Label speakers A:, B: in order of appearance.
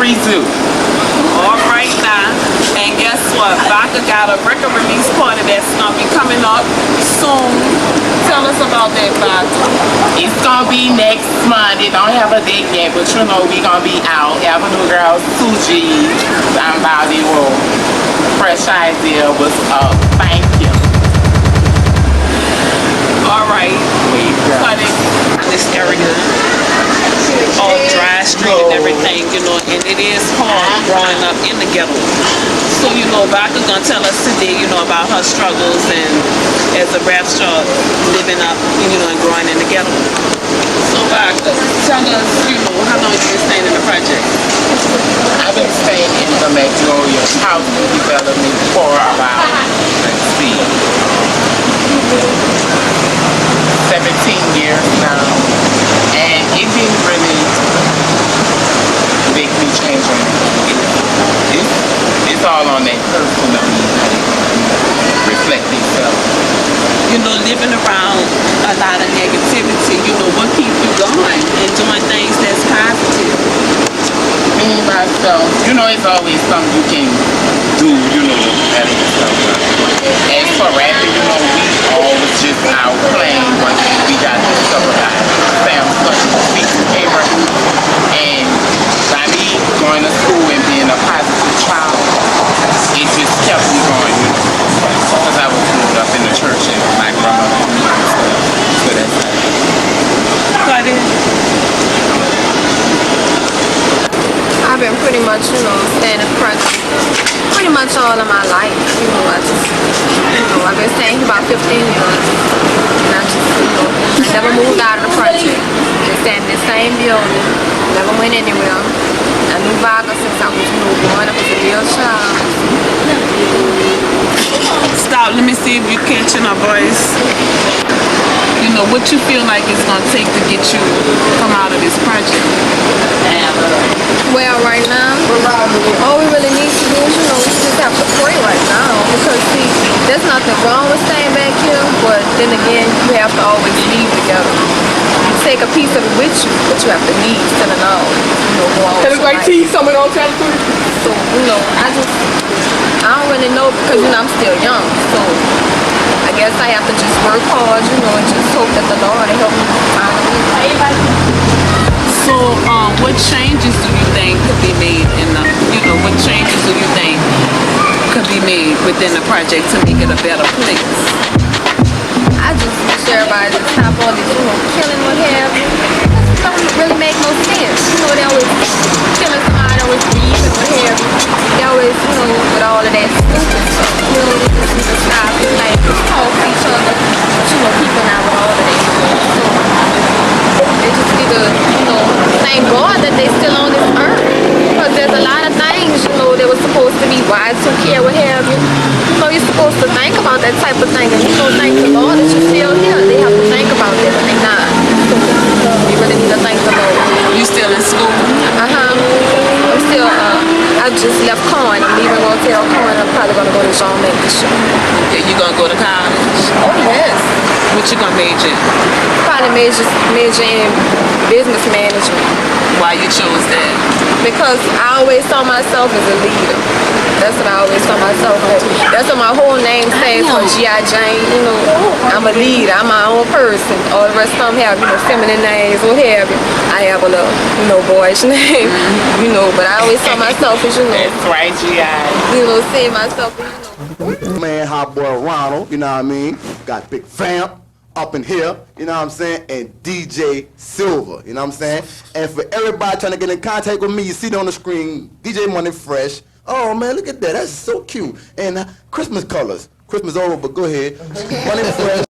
A: Redu.
B: All right now. And guess what? Vodka got a record release party that's going to be coming up soon. Tell us about that, Vodka.
A: It's gonna be next month. It don't have a date yet, but you know we gonna be out. Avenue Girls 2G. Somebody will. Fresh idea. What's up? Thank you.
B: All right. Cut it. This area. All dry street and everything, you know, and it is hard growing up in the ghetto. So, you know, Vodka's gonna tell us today, you know, about her struggles and as a rap star living up, you know, and growing in the ghetto. So, Vodka, tell us, you know, how long you been staying in the project?
A: I've been staying in the Magnolia Housing Development for about, let's see, 17 years now. And it didn't really make me change anything. It's all on that personal reflect itself.
B: You know, living around a lot of negativity, you know, what keeps you going and doing things that's positive?
A: Me, myself, you know, it's always something you can do, you know, better yourself. As for rapping, you know, we always just out playing once we got this stuff about Sam's speech paper. And by me going to school and being a positive child, it just kept me going, you know, because I was growing up in the church and my grandmother and me and stuff. So that's
B: Got it.
C: I've been pretty much, you know, staying in front pretty much all of my life. You know, I've been staying here about 15 years. And I just, you know, I never moved out of the project. Just staying in the same building. Never went anywhere. I knew Vodka since I was, you know, growing up as a real child.
B: Stop, let me see if you're catching our voice. You know, what you feel like it's going to take to get you come out of this project?
C: Well, right now, all we really need to do is, you know, we just have to pray right now. Because, see, there's nothing wrong with staying back here, but then again, you have to always leave together. You take a piece of it with you, but you have to leave instead of now, you know, go on.
D: It's like tea, someone on television.
C: So, you know, I don't really know because, you know, I'm still young. So, I guess I have to just work hard, you know, and just hope that the Lord will help me find a way.
B: So, what changes do you think could be made in the, you know, what changes do you think could be made within the project to make it a better place?
C: I just wish everybody to stop all this, you know, killing what have you. It don't really make no sense. You know, they always killing somebody, always grieving what have you. They always, you know, with all of that stupid stuff. You know, they just need to stop and like talk to each other. But, you know, people not with all of that. So, they just need to, you know, thank God that they still on this earth. Because there's a lot of things, you know, that was supposed to be Y2K, what have you. You know, you're supposed to think about that type of thing. And you know, thank the Lord that you're still here. They have to think about that, but they not. You really need to thank the Lord.
B: You still in school?
C: I'm still, I just left Cohen. I'm leaving Motel Cohen. I'm probably going to go to Jean Mac this year.
B: Yeah, you gonna go to college?
C: Oh, yes.
B: What you gonna major in?
C: Probably major in business management.
B: Why you chose that?
C: Because I always saw myself as a leader. That's what I always saw myself as. That's what my whole name stands for, G.I. Jane. You know, I'm a leader. I'm my own person. All the rest of them have, you know, feminine names, what have you. I have a little, you know, boyish name. You know, but I always saw myself as, you know.
A: That's right, G.I.
C: You know, seeing myself as, you know.
E: Man, hot boy Ronald, you know what I mean? Got Big Vamp up in here, you know what I'm saying? And DJ Silver, you know what I'm saying? And for everybody trying to get in contact with me, you see it on the screen, DJ Money Fresh. Oh man, look at that, that's so cute. And Christmas colors. Christmas over, but go ahead. Money Fresh,